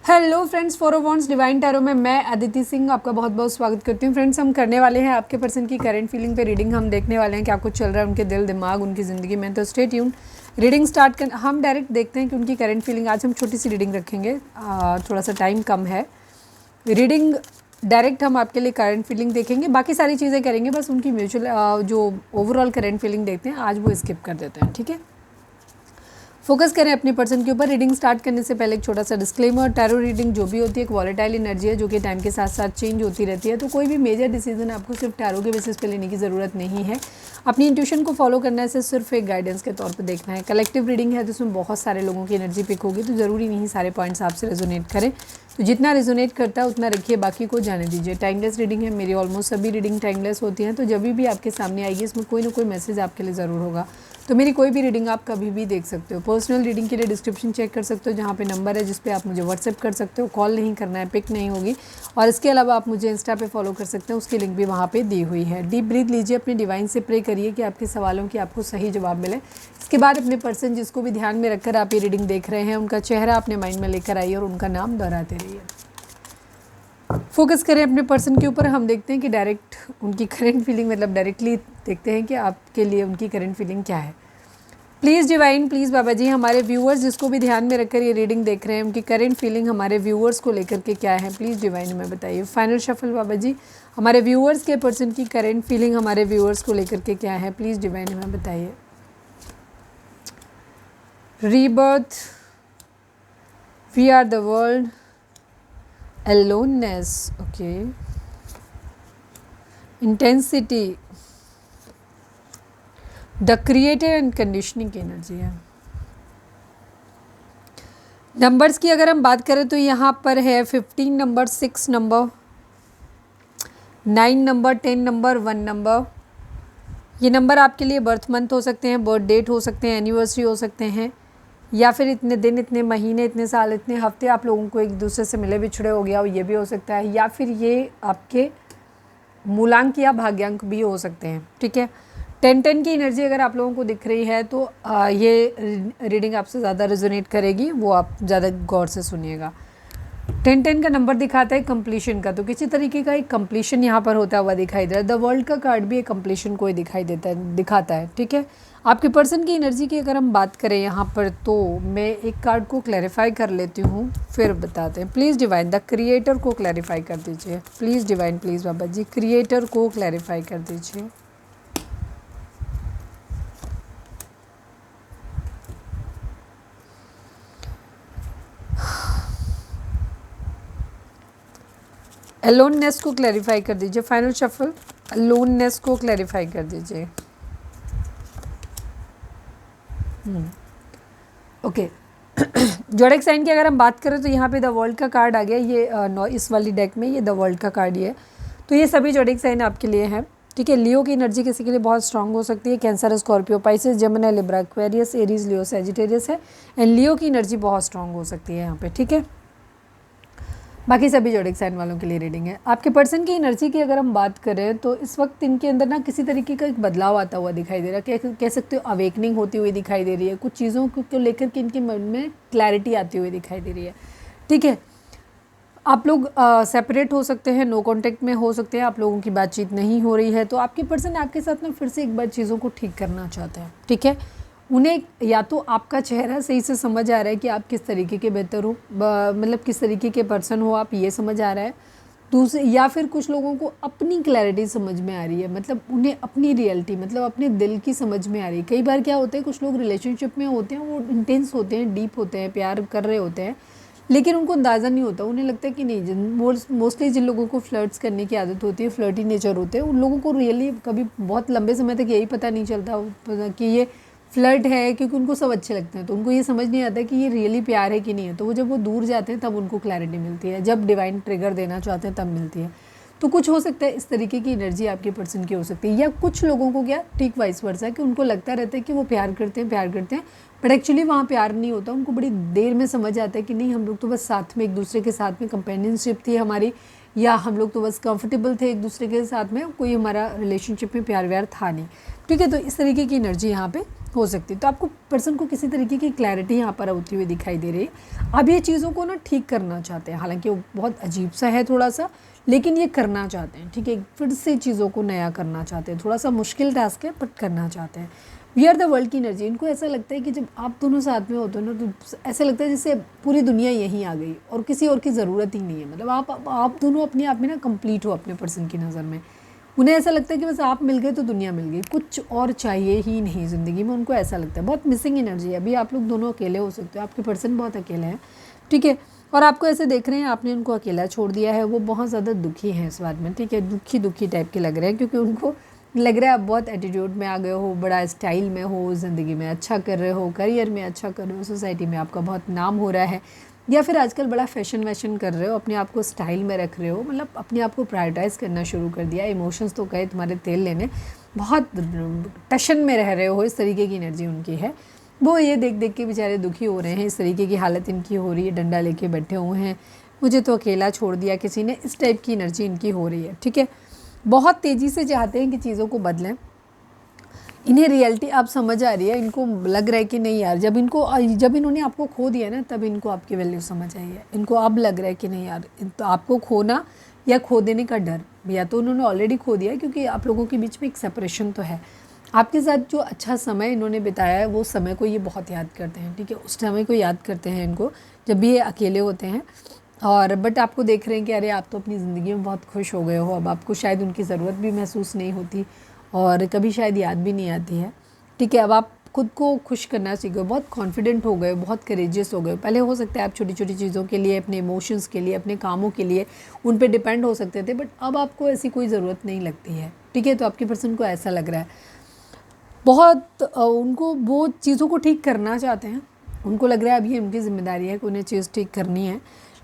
Hello friends, for wants divine tarot में मैं अदिति सिंह आपका बहुत बहुत स्वागत करती हूँ। फ्रेंड्स, हम करने वाले हैं आपके पर्सन की करंट फीलिंग पे रीडिंग। हम देखने वाले हैं क्या कुछ चल रहा है उनके दिल दिमाग उनकी ज़िंदगी में। तो स्टे ट्यून। रीडिंग स्टार्ट कर हम डायरेक्ट देखते हैं कि उनकी करंट फीलिंग। आज हम छोटी सी रीडिंग रखेंगे, थोड़ा सा टाइम कम है। रीडिंग डायरेक्ट हम आपके लिए करंट फीलिंग देखेंगे, बाकी सारी चीज़ें करेंगे, बस उनकी म्यूचुअल जो ओवरऑल करंट फीलिंग देखते हैं आज वो स्किप कर देते हैं। ठीक है, फोकस करें अपने पर्सन के ऊपर। रीडिंग स्टार्ट करने से पहले एक छोटा सा डिस्क्लेमर, टैरो रीडिंग जो भी होती है एक वॉलेटाइल एनर्जी है जो कि टाइम के साथ साथ चेंज होती रहती है। तो कोई भी मेजर डिसीजन आपको सिर्फ टैरो के बेसिस पे लेने की ज़रूरत नहीं है। अपनी इंट्यूशन को फॉलो करना है, इसे सिर्फ एक गाइडेंस के तौर पर देखना है। कलेक्टिव रीडिंग है तो उसमें बहुत सारे लोगों की एनर्जी पिक होगी, तो ज़रूरी नहीं सारे पॉइंट्स आपसे रेजोनेट करें। तो जितना रेजोनेट करता है उतना रखिए, बाकी को जाने दीजिए। टाइमलेस रीडिंग है, मेरी ऑलमोस्ट सभी रीडिंग टाइमलेस होती हैं। तो जब भी आपके सामने आएगी इसमें कोई ना कोई मैसेज आपके लिए ज़रूर होगा। तो मेरी कोई भी रीडिंग आप कभी भी देख सकते हो। पर्सनल रीडिंग के लिए डिस्क्रिप्शन चेक कर सकते हो, जहाँ पे नंबर है जिस पे आप मुझे व्हाट्सएप कर सकते हो। कॉल नहीं करना है, पिक नहीं होगी। और इसके अलावा आप मुझे इंस्टा पे फॉलो कर सकते हैं, उसकी लिंक भी वहाँ पे दी हुई है। डीप ब्रीथ लीजिए, अपने डिवाइन से प्रे करिए कि आपके सवालों की आपको सही जवाब मिले। इसके बाद अपने पर्सन जिसको भी ध्यान में रखकर आप ये रीडिंग देख रहे हैं उनका चेहरा अपने माइंड में लेकर आइए और उनका नाम दोहराते रहिए। फोकस करें अपने पर्सन के ऊपर। हम देखते हैं कि डायरेक्ट उनकी करंट फीलिंग, मतलब डायरेक्टली देखते हैं कि आपके लिए उनकी करंट फीलिंग क्या है। प्लीज़ डिवाइन, प्लीज़ बाबा जी, हमारे व्यूअर्स जिसको भी ध्यान में रखकर ये रीडिंग देख रहे हैं उनकी करंट फीलिंग हमारे व्यूअर्स को लेकर के क्या है, प्लीज़ डिवाइन हमें बताइए। फाइनल शफल बाबा जी, हमारे व्यूअर्स के पर्सन की करंट फीलिंग हमारे व्यूअर्स को लेकर के क्या है, प्लीज़ डिवाइन हमें बताइए। Rebirth, we are the world, aloneness, okay, intensity, the creator and conditioning की एनर्जी है। नंबर्स की अगर हम बात करें तो यहाँ पर है 15 number, 6 number, 9 number, 10 number, 1 number. ये नंबर आपके लिए बर्थ मंथ हो सकते हैं, बर्थ डेट हो सकते हैं, एनिवर्सरी हो सकते हैं, या फिर इतने दिन, इतने महीने, इतने साल, इतने हफ्ते आप लोगों को एक दूसरे से मिले बिछड़े हो गया, ये भी हो सकता है। या फिर ये आपके मूलांक या भाग्यांक भी हो सकते हैं। ठीक है, 10-10 की एनर्जी अगर आप लोगों को दिख रही है तो ये रीडिंग आपसे ज़्यादा रेजोनेट करेगी, वो आप ज़्यादा गौर से सुनिएगा। 10-10 का नंबर दिखाता है कंप्लीशन का, तो किसी तरीके का एक कंप्लीशन यहाँ पर होता हुआ दिखाई दे रहा है। द वर्ल्ड का कार्ड भी एक कंप्लीशन को ही दिखाता है। ठीक है, आपके पर्सन की एनर्जी की अगर हम बात करें यहाँ पर, तो मैं एक कार्ड को क्लैरिफाई कर लेती हूँ फिर बताते हैं। प्लीज़ डिवाइन, द क्रिएटर को क्लैरिफाई कर दीजिए। Please divine, please Baba ji, creator को क्लैरिफाई कर दीजिए। अलोननेस को क्लैरिफाई कर दीजिए। फाइनल शफल, अलोननेस को क्लैरिफाई कर दीजिए। ओके, जोडिक साइन की अगर हम बात करें तो यहाँ पे द वर्ल्ड का कार्ड आ गया। ये इस वाली डेक में ये द वर्ल्ड का कार्ड ही है। तो ये सभी जोडिक साइन आपके लिए हैं। ठीक है, लियो की एनर्जी किसी के लिए बहुत स्ट्रांग हो सकती है। Cancer, Scorpio, Pisces, Gemini, Libra, Aquarius, Aries, Leo, Sagittarius है। एंड लियो की एनर्जी बहुत स्ट्रांग हो सकती है यहाँ पे। ठीक है, बाकी सभी जोडिक साइन वालों के लिए रीडिंग है। आपके पर्सन की एनर्जी की अगर हम बात करें तो इस वक्त इनके अंदर ना किसी तरीके का एक बदलाव आता हुआ दिखाई दे रहा है। कह सकते हो अवेकनिंग होती हुई दिखाई दे रही है। कुछ चीज़ों को लेकर के इनके मन में क्लैरिटी आती हुई दिखाई दे रही है। ठीक है, आप लोग सेपरेट हो सकते हैं, नो कॉन्टेक्ट में हो सकते हैं, आप लोगों की बातचीत नहीं हो रही है, तो आपके पर्सन आपके साथ में फिर से एक बार चीज़ों को ठीक करना चाहते हैं। ठीक है, उन्हें या तो आपका चेहरा सही से समझ आ रहा है कि आप किस तरीके के बेहतर हो, मतलब किस तरीके के पर्सन हो आप, ये समझ आ रहा है। दूसरे, या फिर कुछ लोगों को अपनी क्लैरिटी समझ में आ रही है, मतलब उन्हें अपनी रियलिटी, मतलब अपने दिल की समझ में आ रही है। कई बार क्या होता है, कुछ लोग रिलेशनशिप में होते हैं, वो इंटेंस होते हैं, डीप होते हैं, प्यार कर रहे होते हैं, लेकिन उनको अंदाज़ा नहीं होता। उन्हें लगता है कि नहीं, मोस्टली जिन लोगों को फ्लर्ट्स करने की आदत होती है, फ्लर्टी नेचर होते हैं, उन लोगों को रियली कभी बहुत लंबे समय तक यही पता नहीं चलता कि ये फ्लर्ट है, क्योंकि उनको सब अच्छे लगते हैं, तो उनको ये समझ नहीं आता कि ये रियली प्यार है कि नहीं है। तो वो जब वो दूर जाते हैं तब उनको क्लैरिटी मिलती है, जब डिवाइन ट्रिगर देना चाहते हैं तब मिलती है। तो कुछ हो सकता है इस तरीके की एनर्जी आपके पर्सन की हो सकती है। या कुछ लोगों को क्या ठीक वाइस वर्सा है कि उनको लगता रहता है कि वो प्यार करते हैं, बट एक्चुअली वहाँ प्यार नहीं होता। उनको बड़ी देर में समझ आता है कि नहीं, हम लोग तो बस साथ में, एक दूसरे के साथ में कंपेनियनशिप थी हमारी, या हम लोग तो बस कंफर्टेबल थे एक दूसरे के साथ में, कोई हमारा रिलेशनशिप में प्यार व्यार था नहीं। ठीक है, तो इस तरीके की एनर्जी यहाँ पे हो सकती है। तो आपको पर्सन को किसी तरीके की क्लैरिटी यहाँ पर होती हुई दिखाई दे रही है। अब ये चीज़ों को ना ठीक करना चाहते हैं, हालांकि वो बहुत अजीब सा है थोड़ा सा, लेकिन ये करना चाहते हैं, ठीक है, फिर से चीज़ों को नया करना चाहते हैं। थोड़ा सा मुश्किल टास्क है बट करना चाहते हैं। वी आर द वर्ल्ड की एनर्जी। इनको ऐसा लगता है कि जब आप दोनों साथ में होते हो ना, तो ऐसा लगता है जैसे पूरी दुनिया यहीं आ गई और किसी और की ज़रूरत ही नहीं है। मतलब आप दोनों अपने आप में ना कंप्लीट हो अपने पर्सन की नज़र में। उन्हें ऐसा लगता है कि बस आप मिल गए तो दुनिया मिल गई, कुछ और चाहिए ही नहीं ज़िंदगी में। उनको ऐसा लगता है। बहुत मिसिंग एनर्जी है। अभी आप लोग दोनों अकेले हो सकते हो, आपके पर्सन बहुत अकेले हैं, ठीक है, और आपको ऐसे देख रहे हैं आपने उनको अकेला छोड़ दिया है। वो बहुत ज़्यादा दुखी हैं इस बात में, ठीक है, दुखी दुखी टाइप के लग रहे हैं, क्योंकि उनको लग रहा है आप बहुत एटीट्यूड में आ गए हो, बड़ा स्टाइल में हो, ज़िंदगी में अच्छा कर रहे हो, करियर में अच्छा कर रहे हो, सोसाइटी में आपका बहुत नाम हो रहा है, या फिर आजकल बड़ा फैशन वैशन कर रहे हो, अपने आप को स्टाइल में रख रहे हो, मतलब अपने आप को प्रायोरिटाइज़ करना शुरू कर दिया। इमोशंस तो कहे तुम्हारे तेल लेने, बहुत टशन में रह रहे हो, इस तरीके की एनर्जी उनकी है। वो ये देख देख के बेचारे दुखी हो रहे हैं, इस तरीके की हालत इनकी हो रही है, डंडा लेके बैठे हुए हैं, मुझे तो अकेला छोड़ दिया किसी ने, इस टाइप की एनर्जी इनकी हो रही है, ठीक है। बहुत तेज़ी से चाहते हैं कि चीज़ों को बदलें। इन्हें रियलिटी अब समझ आ रही है, इनको लग रहा है कि नहीं यार, जब इन्होंने आपको खो दिया ना, तब इनको आपकी वैल्यू समझ आई है। इनको अब लग रहा है कि नहीं यार, तो आपको खोना या खो देने का डर, या तो उन्होंने ऑलरेडी खो दिया, क्योंकि आप लोगों के बीच में एक सेपरेशन तो है। आपके साथ जो अच्छा समय इन्होंने बिताया है, वो समय को ये बहुत याद करते हैं, ठीक है, उस समय को याद करते हैं इनको, जब भी ये अकेले होते हैं। और बट आपको देख रहे हैं कि अरे आप तो अपनी ज़िंदगी में बहुत खुश हो गए हो, अब आपको शायद उनकी ज़रूरत भी महसूस नहीं होती और कभी शायद याद भी नहीं आती है, ठीक है। अब आप खुद को खुश करना सीख गए, बहुत कॉन्फिडेंट हो गए, बहुत करेजियस हो गए। पहले हो सकता है आप छोटी छोटी चीज़ों के लिए, अपने इमोशंस के लिए, अपने कामों के लिए उन पे डिपेंड हो सकते थे, बट अब आपको ऐसी कोई ज़रूरत नहीं लगती है, ठीक है। तो आपके पर्सन को ऐसा लग रहा है, बहुत उनको वो चीज़ों को ठीक करना चाहते हैं। उनको लग रहा है अभी उनकी ज़िम्मेदारी है कि उन्हें चीज़ ठीक करनी है,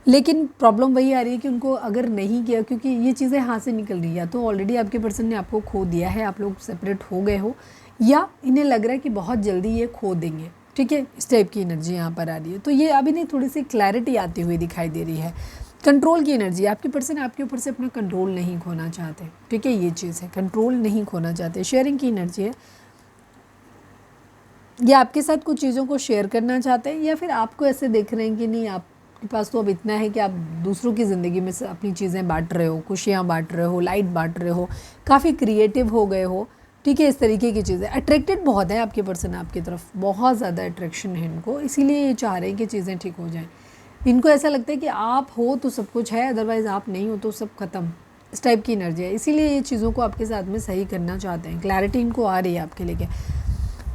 लेकिन प्रॉब्लम वही आ रही है कि उनको अगर नहीं किया, क्योंकि ये चीज़ें हाथ से निकल रही है, या तो ऑलरेडी आपके पर्सन ने आपको खो दिया है, आप लोग सेपरेट हो गए हो, या इन्हें लग रहा है कि बहुत जल्दी ये खो देंगे, ठीक है। इस टाइप की एनर्जी यहाँ पर आ रही है। तो ये अभी नहीं, थोड़ी सी क्लैरिटी आती हुई दिखाई दे रही है। कंट्रोल की एनर्जी, आपके पर्सन आपके ऊपर से अपना कंट्रोल नहीं खोना चाहते, ठीक है, ये चीज़ है, कंट्रोल नहीं खोना चाहते। शेयरिंग की एनर्जी है, ये आपके साथ कुछ चीज़ों को शेयर करना चाहते हैं, या फिर आपको ऐसे देख रहे हैं कि नहीं, आपके पास तो अब इतना है कि आप दूसरों की ज़िंदगी में से अपनी चीज़ें बांट रहे हो, खुशियाँ बांट रहे हो, लाइट बांट रहे हो, काफ़ी क्रिएटिव हो गए हो, ठीक है, इस तरीके की चीज़ें। अट्रैक्टेड बहुत है आपके पर्सन आपकी तरफ, बहुत ज़्यादा अट्रैक्शन है इनको, इसीलिए ये चाह रहे हैं कि चीज़ें ठीक हो जाएँ। इनको ऐसा लगता है कि आप हो तो सब कुछ है, अदरवाइज़ आप नहीं हो तो सब ख़त्म, इस टाइप की एनर्जी है। इसीलिए ये चीज़ों को आपके साथ में सही करना चाहते हैं। क्लैरिटी इनको आ रही है आपके लेके।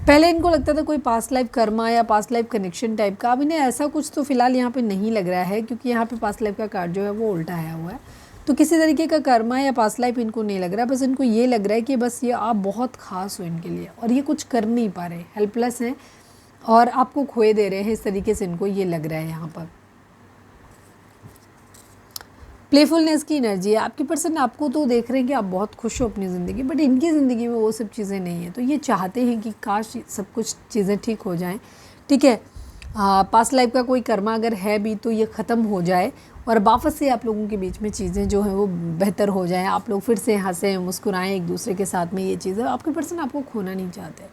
पहले इनको लगता था कोई पास्ट लाइफ कर्मा या पास्ट लाइफ कनेक्शन टाइप का, अब इन्हें ऐसा कुछ तो फिलहाल यहाँ पे नहीं लग रहा है, क्योंकि यहाँ पे पास्ट लाइफ का कार्ड जो है वो उल्टा आया हुआ है। तो किसी तरीके का कर्मा या पास्ट लाइफ इनको नहीं लग रहा, बस इनको ये लग रहा है कि बस ये आप बहुत खास हो इनके लिए, और ये कुछ कर नहीं पा रहे, हेल्पलेस हैं और आपको खोए दे रहे हैं, इस तरीके से इनको ये लग रहा है यहाँ पर। प्लेफुलनेस की एनर्जी है, आपके पर्सन आपको तो देख रहे हैं कि आप बहुत खुश हो अपनी ज़िंदगी, बट इनकी ज़िंदगी में वो सब चीज़ें नहीं है। तो ये चाहते हैं कि काश सब कुछ चीज़ें ठीक हो जाएं, ठीक है। पास्ट लाइफ का कोई कर्मा अगर है भी तो ये ख़त्म हो जाए और वापस से आप लोगों के बीच में चीज़ें जो हैं वो बेहतर हो जाएं, आप लोग फिर से हंसें मुस्कुराएं एक दूसरे के साथ में। ये चीज़ें आपके पर्सन आपको खोना नहीं चाहते,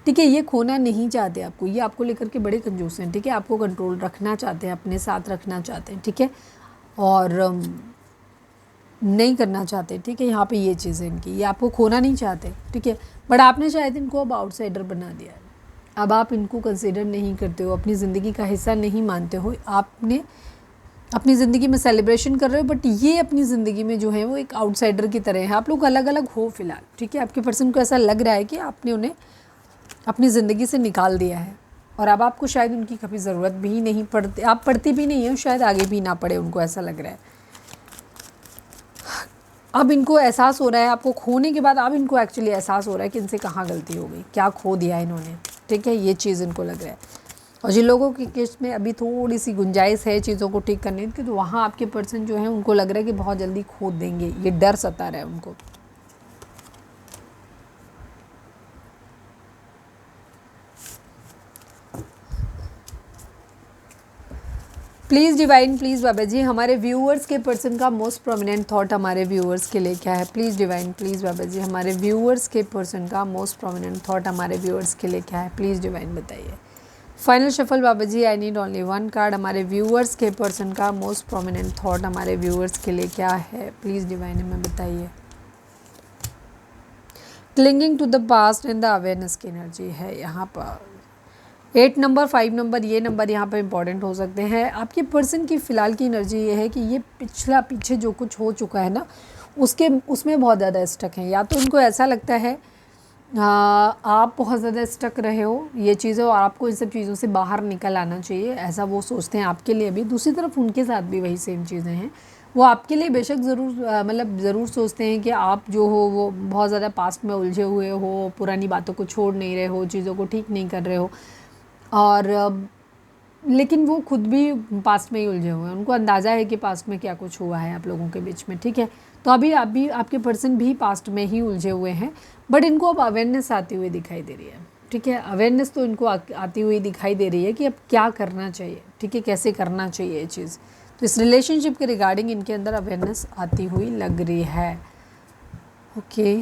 ठीक है, ये खोना नहीं चाहते आपको, ये आपको लेकर के बड़े कंजूस हैं, ठीक है, आपको कंट्रोल रखना चाहते हैं, अपने साथ रखना चाहते हैं, ठीक है, और नहीं करना चाहते, ठीक है। यहाँ पे ये चीज़ है इनकी, ये आपको खोना नहीं चाहते, ठीक है, बट आपने शायद इनको अब आउटसाइडर बना दिया है। अब आप इनको कंसिडर नहीं करते हो, अपनी ज़िंदगी का हिस्सा नहीं मानते हो, आपने अपनी ज़िंदगी में सेलिब्रेशन कर रहे हो, बट ये अपनी ज़िंदगी में जो है वो एक आउटसाइडर की तरह है। आप लोग अलग अलग हो फिलहाल, ठीक है, आपके पर्सन को ऐसा लग रहा है कि आपने उन्हें अपनी ज़िंदगी से निकाल दिया है, और अब आपको शायद उनकी कभी ज़रूरत भी नहीं पड़ती, आप पड़ती भी नहीं हो, शायद आगे भी ना पड़े, उनको ऐसा लग रहा है। अब इनको एहसास हो रहा है आपको खोने के बाद, अब इनको एक्चुअली एहसास हो रहा है कि इनसे कहाँ गलती हो गई, क्या खो दिया इन्होंने, ठीक है, ये चीज़ इनको लग रहा है। और जिन लोगों के केस में अभी थोड़ी सी गुंजाइश है चीज़ों को ठीक करने की, तो वहाँ आपके पर्सन जो है उनको लग रहा है कि बहुत जल्दी खो देंगे, ये डर सता रहा है उनको। प्लीज़ डिवाइन, प्लीज़ बाबा जी हमारे व्यूअर्स के पर्सन का मोस्ट प्रोमिनेंट थॉट हमारे व्यूअर्स के लिए क्या है? प्लीज़ डिवाइन, प्लीज़ बाबा जी हमारे व्यूअर्स के पर्सन का मोस्ट प्रोमिनेंट थॉट हमारे व्यूअर्स के लिए क्या है? प्लीज़ डिवाइन बताइए। Final shuffle Baba ji, I need only one card. हमारे व्यूअर्स के पर्सन का मोस्ट प्रोमिनेंट थॉट हमारे व्यूअर्स के लिए क्या है? प्लीज़ डिवाइन हमें बताइए। Clinging to the past and the awareness की एनर्जी है यहाँ पर। 8 नंबर, 5 नंबर, ये नंबर यहाँ पर इंपॉर्टेंट हो सकते हैं। आपके पर्सन की फ़िलहाल की एनर्जी ये है कि ये पीछे जो कुछ हो चुका है ना, उसमें बहुत ज़्यादा स्टक हैं। या तो उनको ऐसा लगता है आप बहुत ज़्यादा स्टक रहे हो ये चीज़ें और आपको इन सब चीज़ों से बाहर निकल आना चाहिए, ऐसा वो सोचते हैं आपके लिए भी। दूसरी तरफ उनके साथ भी वही सेम चीज़ें हैं। वो आपके लिए बेशक ज़रूर मतलब ज़रूर सोचते हैं कि आप जो हो वो बहुत ज़्यादा पास्ट में उलझे हुए हो, पुरानी बातों को छोड़ नहीं रहे हो, चीज़ों को ठीक नहीं कर रहे हो, और लेकिन वो खुद भी पास्ट में ही उलझे हुए हैं। उनको अंदाज़ा है कि पास्ट में क्या कुछ हुआ है आप लोगों के बीच में, ठीक है। तो अभी आप भी, आपके पर्सन भी पास्ट में ही उलझे हुए हैं, बट इनको अब अवेयरनेस आती हुई दिखाई दे रही है, ठीक है। अवेयरनेस तो इनको आती हुई दिखाई दे रही है कि अब क्या करना चाहिए, ठीक है, कैसे करना चाहिए ये चीज़। तो इस रिलेशनशिप के रिगार्डिंग इनके अंदर अवेयरनेस आती हुई लग रही है। ओके,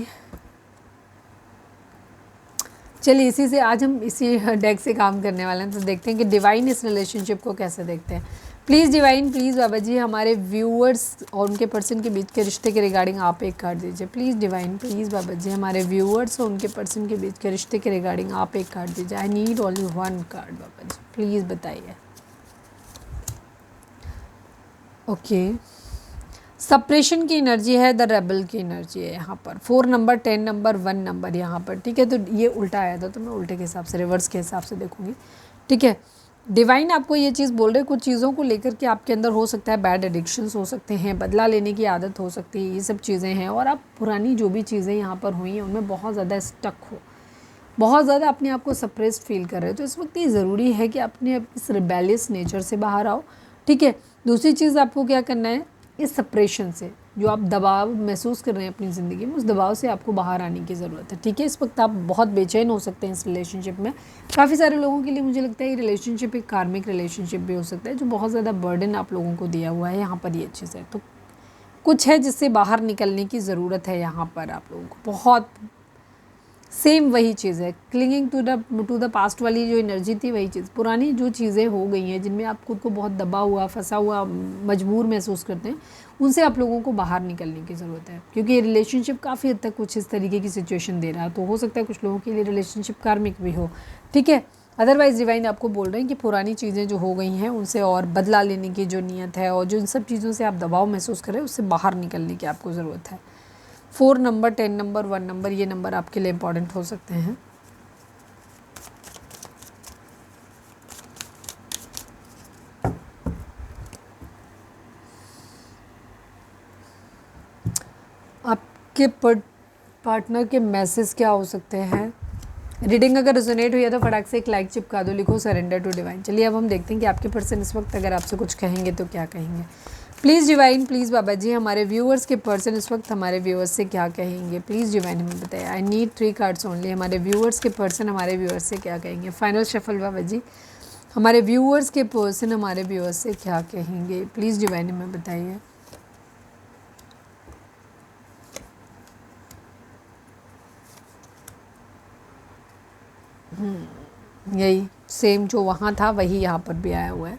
चलिए इसी से आज हम इसी डेक से काम करने वाले हैं। तो देखते हैं कि डिवाइन इस रिलेशनशिप को कैसे देखते हैं। प्लीज़ डिवाइन, प्लीज़ बाबा जी हमारे व्यूअर्स और उनके पर्सन के बीच के रिश्ते के रिगार्डिंग आप एक कार्ड दीजिए। प्लीज़ डिवाइन, प्लीज़ बाबा जी हमारे व्यूअर्स और उनके पर्सन के बीच के रिश्ते के रिगार्डिंग आप एक कार्ड दीजिए। I need only one card Baba ji, please बताइए। ओके, सप्रेशन की एनर्जी है, द रेबल की एनर्जी है यहाँ पर। 4 नंबर, 10 नंबर, 1 नंबर यहाँ पर, ठीक है। तो ये उल्टा आया था तो मैं उल्टे के हिसाब से, रिवर्स के हिसाब से देखूंगी, ठीक है। डिवाइन आपको ये चीज़ बोल रहे, कुछ चीज़ों को लेकर के आपके अंदर हो सकता है बैड एडिक्शंस हो सकते हैं, बदला लेने की आदत हो सकती है, ये सब चीज़ें हैं। और आप पुरानी जो भी चीज़ें यहाँ पर हुई हैं उनमें बहुत ज़्यादा स्टक हो, बहुत ज़्यादा अपने आप को सप्रेस्ड फील कर रहे हो। तो इस वक्त ये ज़रूरी है कि अपने इस रिबेलियस नेचर से बाहर आओ, ठीक है। दूसरी चीज़ आपको क्या करना है, इस सप्रेशन से जो आप दबाव महसूस कर रहे हैं अपनी ज़िंदगी में, उस दबाव से आपको बाहर आने की ज़रूरत है, ठीक है। इस वक्त आप बहुत बेचैन हो सकते हैं इस रिलेशनशिप में। काफ़ी सारे लोगों के लिए मुझे लगता है ये रिलेशनशिप एक कार्मिक रिलेशनशिप भी हो सकता है, जो बहुत ज़्यादा बर्डन आप लोगों को दिया हुआ है यहाँ पर। ये चीज़ है तो कुछ है जिससे बाहर निकलने की ज़रूरत है यहाँ पर आप लोगों को। बहुत सेम वही चीज़ है, क्लिंगिंग टू द पास्ट वाली जो एनर्जी थी वही चीज़। पुरानी जो चीज़ें हो गई हैं जिनमें आप खुद को बहुत दबा हुआ, फंसा हुआ, मजबूर महसूस करते हैं, उनसे आप लोगों को बाहर निकलने की ज़रूरत है। क्योंकि ये रिलेशनशिप काफ़ी हद तक कुछ इस तरीके की सिचुएशन दे रहा है। तो हो सकता है कुछ लोगों के लिए रिलेशनशिप कार्मिक भी हो, ठीक है। अदरवाइज़ डिवाइन आपको बोल रहे हैं कि पुरानी चीज़ें जो हो गई हैं उनसे और बदला लेने की जो नीयत है और जो इन सब चीज़ों से आप दबाव महसूस करें उससे बाहर निकलने की आपको ज़रूरत है। 4 नंबर, 10 नंबर, 1 नंबर, ये नंबर आपके लिए इम्पॉर्टेंट हो सकते हैं। आपके पार्टनर के मैसेज क्या हो सकते हैं? रीडिंग अगर रेजोनेट हुई है तो फटाक से एक लाइक चिपका दो, लिखो सरेंडर टू डिवाइन। चलिए अब हम देखते हैं कि आपके पर्सन इस वक्त अगर आपसे कुछ कहेंगे तो क्या कहेंगे। प्लीज़ डिवाइन, प्लीज़ बाबा जी हमारे व्यूअर्स के पर्सन इस वक्त हमारे व्यूअर्स से क्या कहेंगे। प्लीज़ डिवाइन हमें बताइए। I need 3 cards only. हमारे व्यूअर्स के पर्सन हमारे व्यूअर्स से क्या कहेंगे। फाइनल शफल बाबा जी हमारे व्यूअर्स के पर्सन हमारे व्यूअर्स से क्या कहेंगे। प्लीज़ डिवाइन हमें बताइए। यही सेम जो वहाँ था वही यहाँ पर भी आया हुआ है,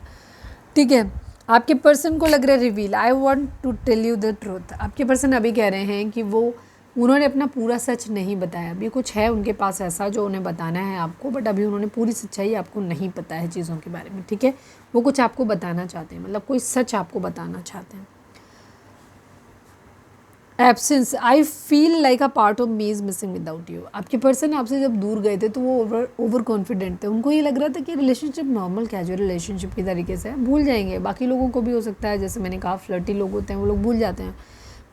ठीक है। आपके पर्सन को लग रहा है reveal, I want to tell you the truth. आपके पर्सन अभी कह रहे हैं कि उन्होंने अपना पूरा सच नहीं बताया। अभी कुछ है उनके पास ऐसा जो उन्हें बताना है आपको, बट अभी उन्होंने पूरी सच्चाई आपको नहीं पता है चीज़ों के बारे में, ठीक है। वो कुछ आपको बताना चाहते हैं, मतलब कोई सच आपको बताना चाहते हैं। Absence, I feel like a part of me is missing without you. आपके पर्सन आपसे जब दूर गए थे तो वो ओवर कॉन्फिडेंट थे। उनको ये लग रहा था कि रिलेशनशिप नॉर्मल कैजुअल रिलेशनशिप की तरीके से है, भूल जाएंगे। बाकी लोगों को भी हो सकता है, जैसे मैंने कहा फ्लर्टी लोग होते हैं वो लोग भूल जाते हैं।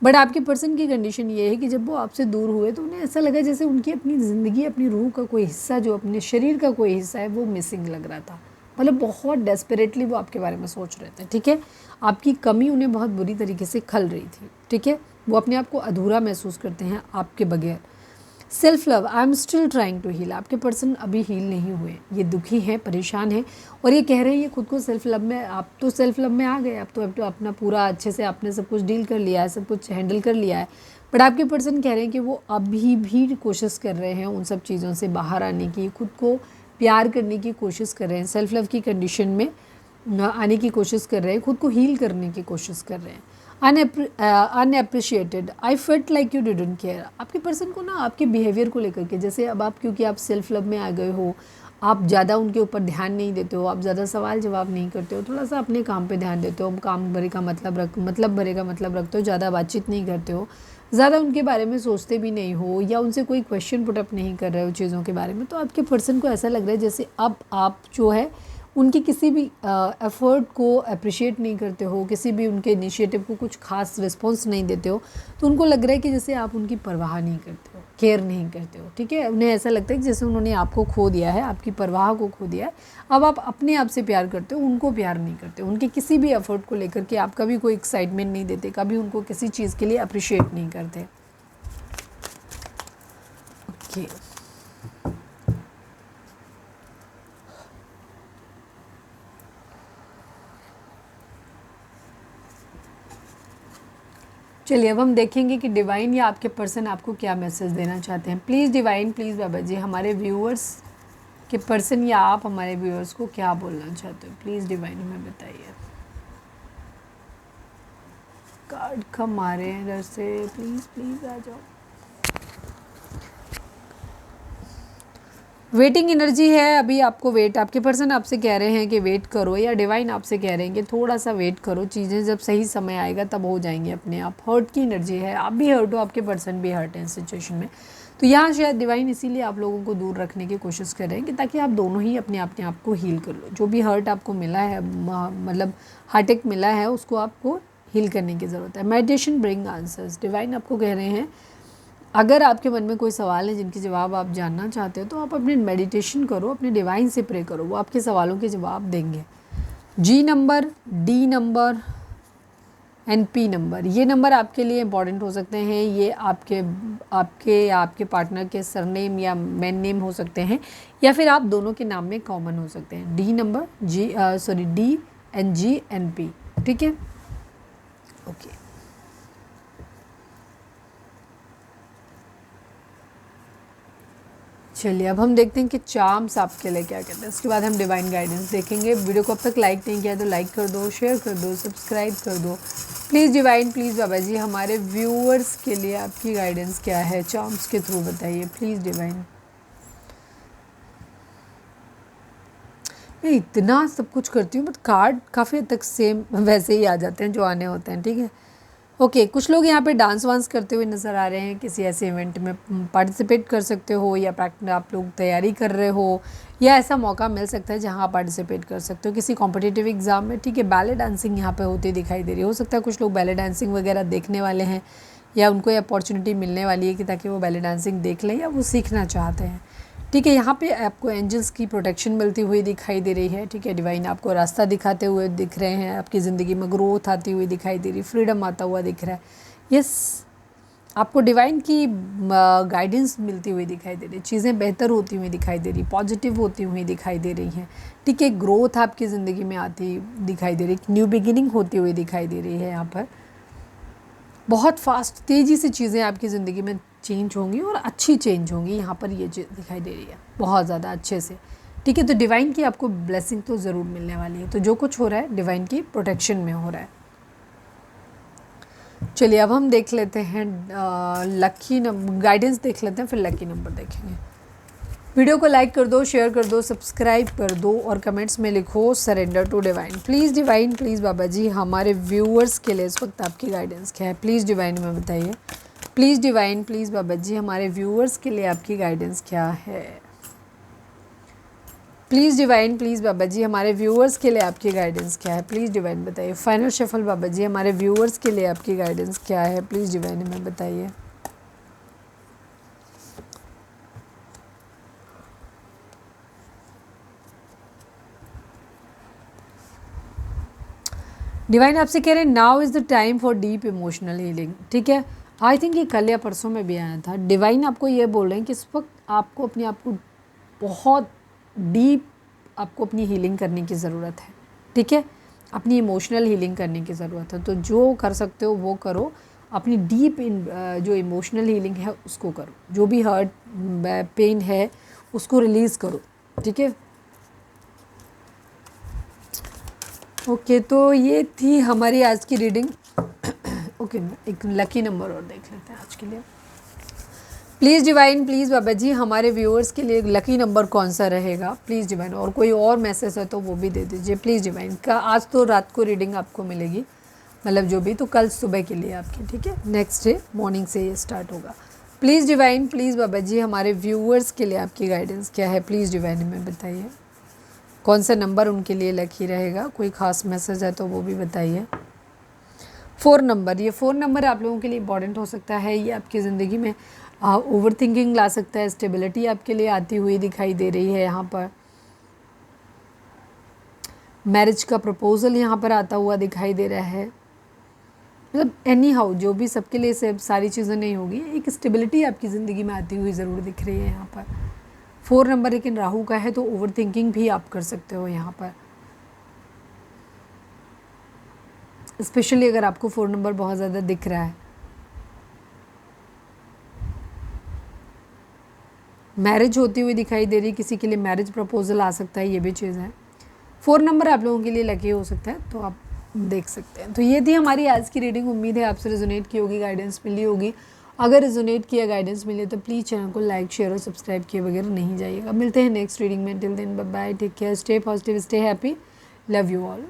बट आपके पर्सन की कंडीशन ये है कि जब वो आपसे दूर हुए तो उन्हें ऐसा लगा जैसे उनकी अपनी ज़िंदगी, अपनी रूह का कोई हिस्सा, जो अपने शरीर का कोई हिस्सा है, वो मिसिंग लग रहा था। मतलब बहुत डेस्परेटली वो आपके बारे में सोच रहे थे, ठीक है। आपकी कमी उन्हें बहुत बुरी तरीके से खल रही थी, ठीक है। वो अपने आप को अधूरा महसूस करते हैं आपके बगैर। Self love, I am still trying to heal. आपके पर्सन अभी हील नहीं हुए, ये दुखी हैं, परेशान हैं और ये कह रहे हैं ये खुद को सेल्फ लव में, आप तो सेल्फ लव में आ गए, अब तो अपना पूरा अच्छे से आपने सब कुछ डील कर लिया है, सब कुछ हैंडल कर लिया है। बट आपके पर्सन कह रहे हैं कि वो अभी भी कोशिश कर रहे हैं उन सब चीज़ों से बाहर आने की, खुद को प्यार करने की कोशिश कर रहे हैं, सेल्फ लव की कंडीशन में आने की कोशिश कर रहे हैं, खुद को हील करने की कोशिश कर रहे हैं। Unappreciated, I felt like you didn't care. आपके पर्सन को ना आपके बिहेवियर को लेकर के, जैसे अब आप क्योंकि आप सेल्फ लव में आ गए हो, आप ज़्यादा उनके ऊपर ध्यान नहीं देते हो, आप ज़्यादा सवाल जवाब नहीं करते हो, थोड़ा सा अपने काम पे ध्यान देते हो, काम भरे का मतलब भरे का मतलब रखते हो, ज़्यादा बातचीत नहीं करते हो, ज़्यादा उनके बारे में सोचते भी नहीं हो या उनसे कोई क्वेश्चन पुटअप नहीं कर रहे हो चीज़ों के बारे में, तो आपके पर्सन को ऐसा लग रहा है जैसे अब आप जो है उनकी किसी भी एफ़र्ट को अप्रिशिएट नहीं करते हो, किसी भी उनके इनिशिएटिव को कुछ खास रिस्पॉन्स नहीं देते हो, तो उनको लग रहा है कि जैसे आप उनकी परवाह नहीं करते हो, केयर नहीं करते हो। ठीक है, उन्हें ऐसा लगता है कि जैसे उन्होंने आपको खो दिया है, आपकी परवाह को खो दिया है, अब आप अपने आप से प्यार करते हो, उनको प्यार नहीं करते, उनके किसी भी एफ़र्ट को लेकर के आप कभी कोई एक्साइटमेंट नहीं देते, कभी उनको किसी चीज़ के लिए अप्रिशिएट नहीं करते। ओके, चलिए अब हम देखेंगे कि डिवाइन या आपके पर्सन आपको क्या मैसेज देना चाहते हैं। प्लीज़ डिवाइन, प्लीज़ बाबा जी, हमारे व्यूअर्स के पर्सन या आप हमारे व्यूअर्स को क्या बोलना चाहते हो, प्लीज़ डिवाइन हमें बताइए। कार्ड कम आ रहे हैं इधर से, प्लीज़ प्लीज़ आ जाओ। वेटिंग एनर्जी है अभी, आपको वेट, आपके पर्सन आपसे कह रहे हैं कि वेट करो, या डिवाइन आपसे कह रहे हैं कि थोड़ा सा वेट करो, चीज़ें जब सही समय आएगा तब हो जाएंगी अपने आप। हर्ट की एनर्जी है, आप भी हर्ट हो, आपके पर्सन भी हर्ट है इस सिचुएशन में, तो यहाँ शायद डिवाइन इसीलिए आप लोगों को दूर रखने की कोशिश कर रहे हैं कि ताकि आप दोनों ही अपने आप को हील कर लो। जो भी हर्ट आपको मिला है, मतलब हार्ट मिला है, उसको आपको हील करने की ज़रूरत है। मेडिटेशन ब्रिंग आंसर्स, डिवाइन आपको कह रहे हैं अगर आपके मन में कोई सवाल है जिनके जवाब आप जानना चाहते हो, तो आप अपने मेडिटेशन करो, अपने डिवाइन से प्रे करो, वो आपके सवालों के जवाब देंगे। G number, D number and P number, ये नंबर आपके लिए इंपॉर्टेंट हो सकते हैं। ये आपके पार्टनर के सरनेम या मेन नेम हो सकते हैं, या फिर आप दोनों के नाम में कॉमन हो सकते हैं। D number, D and G and P. ठीक है, ओके। चलिए अब हम देखते हैं कि चार्म्स आपके लिए क्या कहते हैं, उसके बाद हम डिवाइन गाइडेंस देखेंगे। वीडियो को अब तक लाइक नहीं किया तो लाइक कर दो, शेयर कर दो, सब्सक्राइब कर दो। प्लीज़ डिवाइन, प्लीज़ बाबा जी, हमारे व्यूअर्स के लिए आपकी गाइडेंस क्या है, चार्म्स के थ्रू बताइए प्लीज़ डिवाइन। मैं इतना सब कुछ करती हूँ बट कार्ड काफ़ी हद तक सेम वैसे ही आ जाते हैं जो आने होते हैं। ठीक है, ओके। कुछ लोग यहाँ पे डांस वांस करते हुए नज़र आ रहे हैं, किसी ऐसे इवेंट में पार्टिसिपेट कर सकते हो, या आप लोग तैयारी कर रहे हो, या ऐसा मौका मिल सकता है जहाँ आप पार्टिसिपेट कर सकते हो किसी कॉम्पिटिटिव एग्ज़ाम में। ठीक है, बैले डांसिंग यहाँ पे होती दिखाई दे रही है। हो सकता है कुछ लोग बैले डांसिंग वगैरह देखने वाले हैं, या उनको ये अपॉर्चुनिटी मिलने वाली है कि ताकि वो बैले डांसिंग देख लें, या वो सीखना चाहते हैं। ठीक है, यहाँ पे आपको एंजल्स की प्रोटेक्शन मिलती हुई दिखाई दे रही है। ठीक है, डिवाइन आपको रास्ता दिखाते हुए दिख रहे हैं, आपकी ज़िंदगी में ग्रोथ आती हुई दिखाई दे रही, फ्रीडम आता हुआ दिख रहा है। यस, आपको डिवाइन की गाइडेंस मिलती हुई दिखाई दे रही, चीज़ें बेहतर होती हुई दिखाई दे रही, पॉजिटिव होती हुई दिखाई दे रही हैं। ठीक है, ग्रोथ आपकी ज़िंदगी में आती दिखाई दे रही, न्यू बिगिनिंग होती हुई दिखाई दे रही है। यहाँ पर बहुत फास्ट, तेज़ी से चीज़ें आपकी ज़िंदगी में चेंज होंगी और अच्छी चेंज होंगी, यहाँ पर ये दिखाई दे रही है बहुत ज़्यादा अच्छे से। ठीक है, तो डिवाइन की आपको ब्लेसिंग तो ज़रूर मिलने वाली है। तो जो कुछ हो रहा है डिवाइन की प्रोटेक्शन में हो रहा है। चलिए अब हम देख लेते हैं लकी नंबर गाइडेंस देख लेते हैं, फिर लकी नंबर देखेंगे। वीडियो को लाइक कर दो, शेयर कर दो, सब्सक्राइब कर दो और कमेंट्स में लिखो surrender to divine. Please divine, please बाबा जी, हमारे व्यूअर्स के लिए इस वक्त आपकी गाइडेंस क्या है, प्लीज़ डिवाइन में बताइए। प्लीज़ डिवाइन, प्लीज़ बाबा जी, हमारे व्यूअर्स के लिए आपकी गाइडेंस क्या है। प्लीज़ डिवाइन, प्लीज़ बाबा जी, हमारे व्यूअर्स के लिए आपकी गाइडेंस क्या है, प्लीज़ डिवाइन बताइए। फाइनल शफल बाबा जी, हमारे व्यूअर्स के लिए आपकी गाइडेंस क्या है, प्लीज़ डिवाइन में बताइए। डिवाइन आपसे कह रहे हैं now is the time for deep emotional healing. ठीक है, आई थिंक ये कल या परसों में भी आया था। डिवाइन आपको ये बोल रहे हैं कि इस वक्त आपको अपने आप को बहुत डीप आपको अपनी हीलिंग करने की ज़रूरत है, ठीक है, अपनी इमोशनल हीलिंग करने की ज़रूरत है। तो जो कर सकते हो वो करो, अपनी डीप जो इमोशनल हीलिंग है उसको करो, जो भी हर्ट पेन है उसको रिलीज़ करो, ठीक है। ओके, तो ये थी हमारी आज की रीडिंग। ओके, एक लकी नंबर और देख लेते हैं आज के लिए। प्लीज़ डिवाइन, प्लीज़ बाबा जी, हमारे व्यूअर्स के लिए लकी नंबर कौन सा रहेगा प्लीज़ डिवाइन, और कोई और मैसेज है तो वो भी दे दीजिए प्लीज़ डिवाइन। का आज तो रात को रीडिंग आपको मिलेगी, मतलब जो भी, तो कल सुबह के लिए आपकी, ठीक है, नेक्स्ट डे मॉर्निंग से ये स्टार्ट होगा। प्लीज़ डिवाइन, प्लीज़ बाबा जी, हमारे व्यूअर्स के लिए आपकी गाइडेंस क्या है प्लीज़ डिवाइन में बताइए। कौन सा नंबर उनके लिए लकी रहेगा, कोई ख़ास मैसेज है तो वो भी बताइए। 4 नंबर, ये 4 नंबर आप लोगों के लिए इंपॉर्टेंट हो सकता है। ये आपकी ज़िंदगी में ओवर थिंकिंग ला सकता है, स्टेबिलिटी आपके लिए आती हुई दिखाई दे रही है। यहाँ पर मैरिज का प्रपोजल यहाँ पर आता हुआ दिखाई दे रहा है। मतलब एनी हाउ जो भी, सबके लिए सब सारी चीज़ें नहीं होगी, एक स्टेबिलिटी आपकी ज़िंदगी में आती हुई ज़रूर दिख रही है यहाँ पर। 4 नंबर लेकिन राहु का है तो ओवर थिंकिंग भी आप कर सकते हो यहाँ पर, स्पेशली अगर आपको 4 नंबर बहुत ज़्यादा दिख रहा है। मैरिज होती हुई दिखाई दे रही है, किसी के लिए मैरिज प्रपोजल आ सकता है, ये भी चीज़ है। 4 नंबर आप लोगों के लिए लकी हो सकता है, तो आप देख सकते हैं। तो ये थी हमारी आज की रीडिंग। उम्मीद है आपसे रेजोनेट की होगी, गाइडेंस मिली होगी। अगर रेजोनेट किया, गाइडेंस मिले तो प्लीज़ चैनल को लाइक शेयर और सब्सक्राइब किए बगैर नहीं जाइएगा। मिलते हैं नेक्स्ट रीडिंग में। Till then bye bye, take care, stay positive, stay happy, love you all.